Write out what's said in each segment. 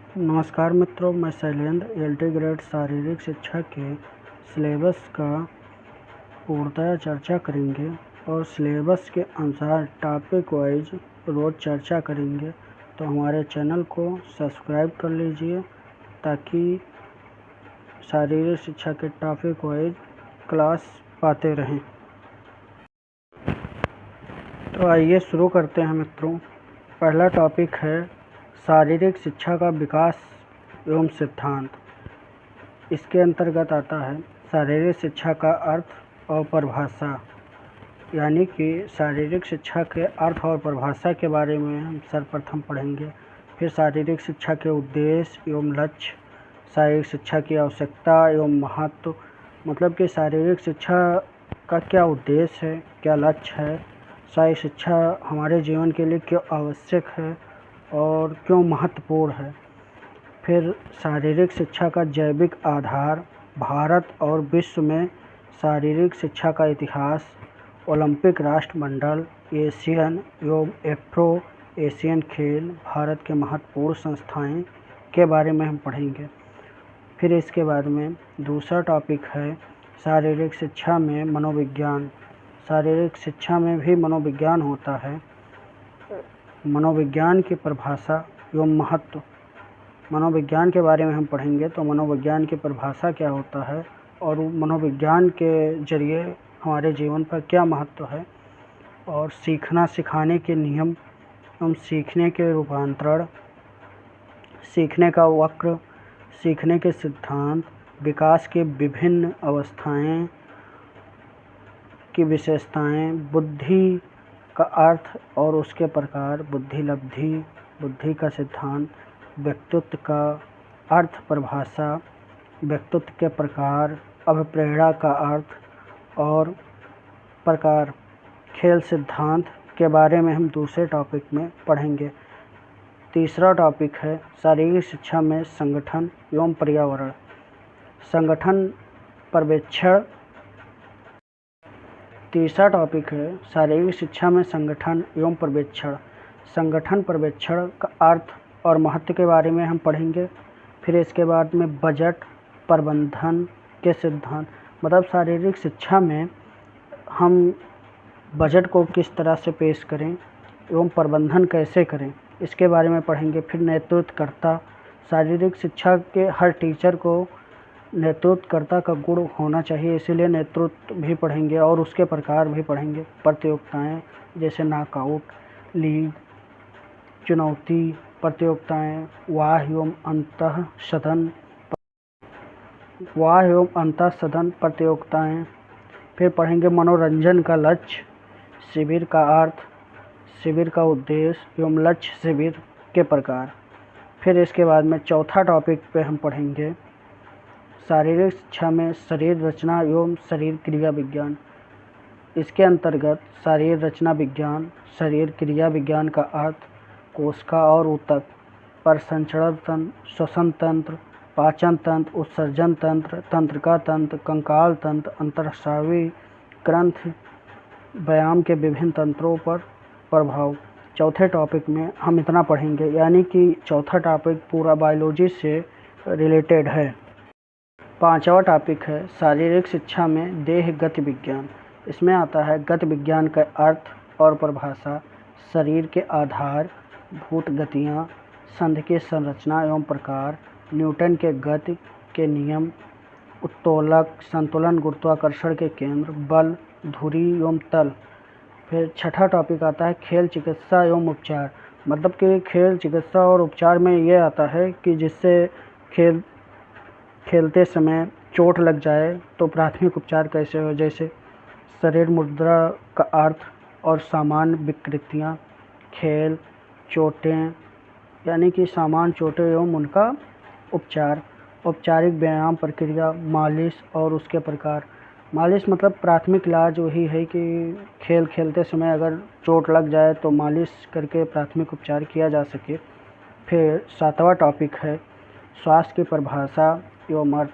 नमस्कार मित्रों, मैं शैलेंद्र एलटी ग्रेड शारीरिक शिक्षा के सिलेबस का पूर्णतः चर्चा करेंगे और सिलेबस के अनुसार टॉपिक वाइज रोज़ चर्चा करेंगे। तो हमारे चैनल को सब्सक्राइब कर लीजिए ताकि शारीरिक शिक्षा के टॉपिक वाइज क्लास पाते रहें। तो आइए शुरू करते हैं मित्रों। पहला टॉपिक है शारीरिक शिक्षा का विकास एवं सिद्धांत। इसके अंतर्गत आता है शारीरिक शिक्षा का अर्थ और परिभाषा, यानी कि शारीरिक शिक्षा के अर्थ और परिभाषा के बारे में हम सर्वप्रथम पढ़ेंगे। फिर शारीरिक शिक्षा के उद्देश्य एवं लक्ष्य, शारीरिक शिक्षा की आवश्यकता एवं महत्व, मतलब कि शारीरिक शिक्षा का क्या उद्देश्य है, क्या लक्ष्य है, शारीरिक शिक्षा हमारे जीवन के लिए क्यों आवश्यक है और क्यों महत्वपूर्ण है। फिर शारीरिक शिक्षा का जैविक आधार, भारत और विश्व में शारीरिक शिक्षा का इतिहास, ओलंपिक राष्ट्रमंडल, एशियन एवं एफ्रो एशियन खेल, भारत के महत्वपूर्ण संस्थाएं के बारे में हम पढ़ेंगे। फिर इसके बाद में दूसरा टॉपिक है शारीरिक शिक्षा में मनोविज्ञान। शारीरिक शिक्षा में भी मनोविज्ञान होता है। मनोविज्ञान की परिभाषा एवं महत्व, मनोविज्ञान के बारे में हम पढ़ेंगे। तो मनोविज्ञान की परिभाषा क्या होता है और मनोविज्ञान के जरिए हमारे जीवन पर क्या महत्व है, और सीखना सिखाने के नियम एवं सीखने के रूपांतरण, सीखने का वक्र, सीखने के सिद्धांत, विकास की विभिन्न अवस्थाएं की विशेषताएं, बुद्धि का अर्थ और उसके प्रकार, बुद्धि लब्धि, बुद्धि का सिद्धांत, व्यक्तित्व का अर्थ परिभाषा, व्यक्तित्व के प्रकार, अभिप्रेरणा का अर्थ और प्रकार, खेल सिद्धांत के बारे में हम दूसरे टॉपिक में पढ़ेंगे। तीसरा टॉपिक है शारीरिक शिक्षा में संगठन एवं पर्यावरण, संगठन पर्यवेक्षण। तीसरा टॉपिक है शारीरिक शिक्षा में संगठन एवं पर्यवेक्षण। संगठन पर्यवेक्षण का अर्थ और महत्व के बारे में हम पढ़ेंगे। फिर इसके बाद में बजट प्रबंधन के सिद्धांत, मतलब शारीरिक शिक्षा में हम बजट को किस तरह से पेश करें एवं प्रबंधन कैसे करें, इसके बारे में पढ़ेंगे। फिर नेतृत्वकर्ता, शारीरिक शिक्षा के हर टीचर को नेतृत्वकर्ता का गुण होना चाहिए, इसीलिए नेतृत्व भी पढ़ेंगे और उसके प्रकार भी पढ़ेंगे। प्रतियोगिताएं जैसे नॉकआउट, लीग, चुनौती प्रतियोगिताएं, वाह एवं अंतः सदन प्रतियोगिताएं। फिर पढ़ेंगे मनोरंजन का लक्ष्य, शिविर का अर्थ, शिविर का उद्देश्य एवं लक्ष्य शिविर के प्रकार। फिर इसके बाद में चौथा टॉपिक पे हम पढ़ेंगे शारीरिक शिक्षा में शरीर रचना एवं शरीर क्रिया विज्ञान। इसके अंतर्गत शरीर रचना विज्ञान, शरीर क्रिया विज्ञान का अर्थ, कोशिका और ऊतक, परिसंचरण तंत्र, श्वसन तंत्र, पाचन तंत्र, उत्सर्जन तंत्र, तंत्रिका तंत्र, कंकाल तंत्र, अंतःस्रावी ग्रंथि, व्यायाम के विभिन्न तंत्रों पर प्रभाव। चौथे टॉपिक में हम इतना पढ़ेंगे, यानी कि चौथा टॉपिक पूरा बायोलॉजी से रिलेटेड है। पांचवा टॉपिक है शारीरिक शिक्षा में देह गति विज्ञान। इसमें आता है गति विज्ञान का अर्थ और परिभाषा, शरीर के आधार, भूत गतियाँ, संधि की संरचना एवं प्रकार, न्यूटन के गति के नियम, उत्तोलक, संतुलन, गुरुत्वाकर्षण के केंद्र, बल, धुरी एवं तल। फिर छठा टॉपिक आता है खेल चिकित्सा एवं उपचार, मतलब कि खेल चिकित्सा और उपचार में ये आता है कि जिससे खेलते समय चोट लग जाए तो प्राथमिक उपचार कैसे हो, जैसे शरीर मुद्रा का अर्थ और सामान्य विकृतियाँ, खेल, चोटें, यानी कि सामान्य चोटें एवं उनका उपचार, औपचारिक व्यायाम प्रक्रिया, मालिश और उसके प्रकार। मालिश मतलब प्राथमिक इलाज वही है कि खेल खेलते समय अगर चोट लग जाए तो मालिश करके प्राथमिक उपचार किया जा सके। फिर सातवां टॉपिक है स्वास्थ्य की परिभाषा एवं अर्थ,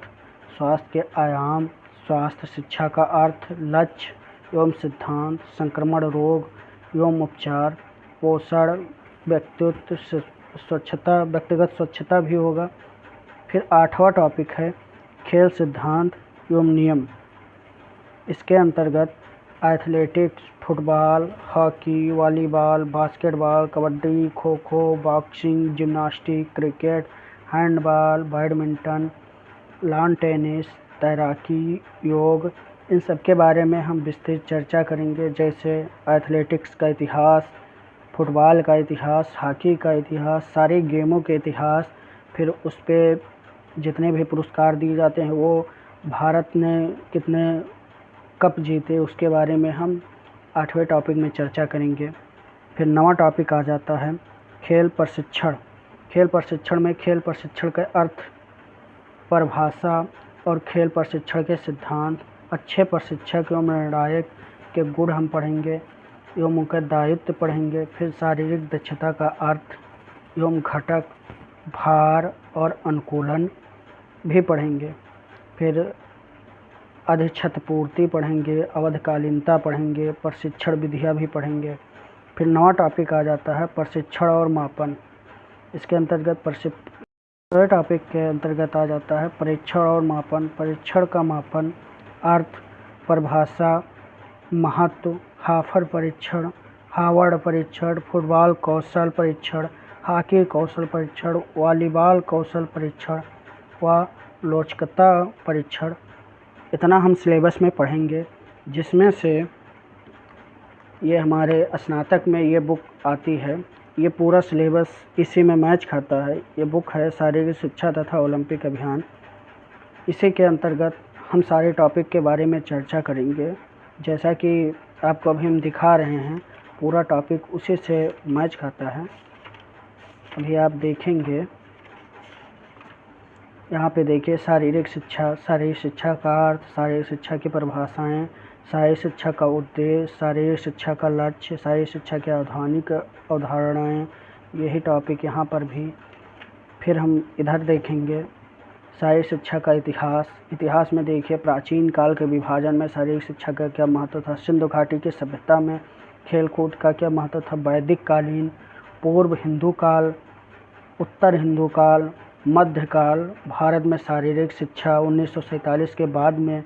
स्वास्थ्य के आयाम, स्वास्थ्य शिक्षा का अर्थ, लक्ष्य एवं सिद्धांत, संक्रमण रोग एवं उपचार, पोषण, व्यक्तित्व स्वच्छता, व्यक्तिगत स्वच्छता भी होगा। फिर 8वां टॉपिक है खेल सिद्धांत एवं नियम। इसके अंतर्गत athletics, football, hockey, volleyball, basketball, kabaddi, kho kho, boxing, gymnastic, cricket, handball, badminton, lawn tennis, तैराकी, योग, इन सब के बारे में हम विस्तृत चर्चा करेंगे। जैसे एथलेटिक्स का इतिहास, फुटबॉल का इतिहास, हॉकी का इतिहास, सारी गेमों के इतिहास, फिर उस पर जितने भी पुरस्कार दिए जाते हैं, वो भारत ने कितने कप जीते, उसके बारे में हम 8वें टॉपिक में चर्चा करेंगे। फिर 9वां टॉपिक आ जाता है खेल प्रशिक्षण। खेल प्रशिक्षण में खेल प्रशिक्षण के अर्थ, परिभाषा और खेल प्रशिक्षण के सिद्धांत, अच्छे प्रशिक्षक एवं निर्णायक के गुण हम पढ़ेंगे एवं उनका दायित्व पढ़ेंगे। फिर शारीरिक दक्षता का अर्थ एवं घटक, भार और अनुकूलन भी पढ़ेंगे। फिर अधिक्षतपूर्ति पढ़ेंगे, अवधकालीनता पढ़ेंगे, प्रशिक्षण विधियाँ भी पढ़ेंगे। फिर 9वां टॉपिक आ जाता है प्रशिक्षण और मापन। इसके अंतर्गत 10वें टॉपिक के अंतर्गत आ जाता है परीक्षण और मापन। परीक्षण का मापन, अर्थ, परिभाषा, महत्व, हाफर परीक्षण, हार्वर्ड परीक्षण, फुटबॉल कौशल परीक्षण, हॉकी कौशल परीक्षण, वॉलीबॉल कौशल परीक्षण व लोचकता परीक्षण। इतना हम सिलेबस में पढ़ेंगे, जिसमें से ये हमारे स्नातक में ये बुक आती है। ये पूरा सिलेबस इसी में मैच खाता है। ये बुक है शारीरिक शिक्षा तथा ओलंपिक अभियान। इसी के अंतर्गत हम सारे टॉपिक के बारे में चर्चा करेंगे। जैसा कि आपको अभी हम दिखा रहे हैं, पूरा टॉपिक उसी से मैच खाता है। अभी आप देखेंगे, यहाँ पे देखिए शारीरिक शिक्षा, शारीरिक शिक्षा का अर्थ, शारीरिक शिक्षा की परिभाषाएं, शारीरिक शिक्षा का उद्देश्य, शारीरिक शिक्षा का लक्ष्य, शारीरिक शिक्षा की आधुनिक अवधारणाएं, यही टॉपिक यहाँ पर भी। फिर हम इधर देखेंगे शारीरिक शिक्षा का इतिहास। इतिहास में देखिए प्राचीन काल के विभाजन में शारीरिक शिक्षा का क्या महत्व था, सिंधु घाटी की सभ्यता में खेल कूद का क्या महत्व था, वैदिक कालीन, पूर्व हिंदू काल, उत्तर हिंदू काल, मध्यकाल, भारत में शारीरिक शिक्षा 1947 के बाद में।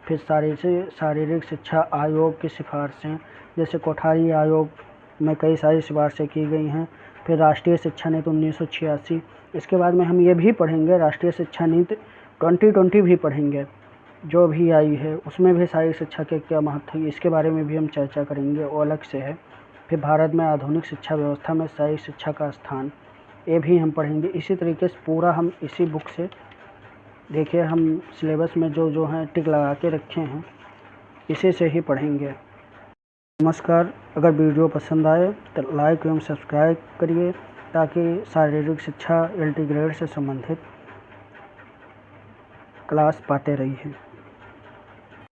फिर शारीरिक शिक्षा आयोग की सिफारिशें, जैसे कोठारी आयोग में कई सारी सिफारिशें की गई हैं। फिर राष्ट्रीय शिक्षा नीति 1986। इसके बाद में हम ये भी पढ़ेंगे, राष्ट्रीय शिक्षा नीति 2020 भी पढ़ेंगे, जो भी आई है उसमें भी शारीरिक शिक्षा के क्या महत्व है, इसके बारे में भी हम चर्चा करेंगे, वो अलग से है। फिर भारत में आधुनिक शिक्षा व्यवस्था में शारीरिक शिक्षा का स्थान, ये भी हम पढ़ेंगे। इसी तरीके से पूरा हम इसी बुक से, देखिए हम सिलेबस में जो जो हैं टिक लगा के रखे हैं, इसी से ही पढ़ेंगे। नमस्कार, अगर वीडियो पसंद आए तो लाइक एवं सब्सक्राइब करिए, ताकि शारीरिक शिक्षा LT ग्रेड से संबंधित क्लास पाते रहिए।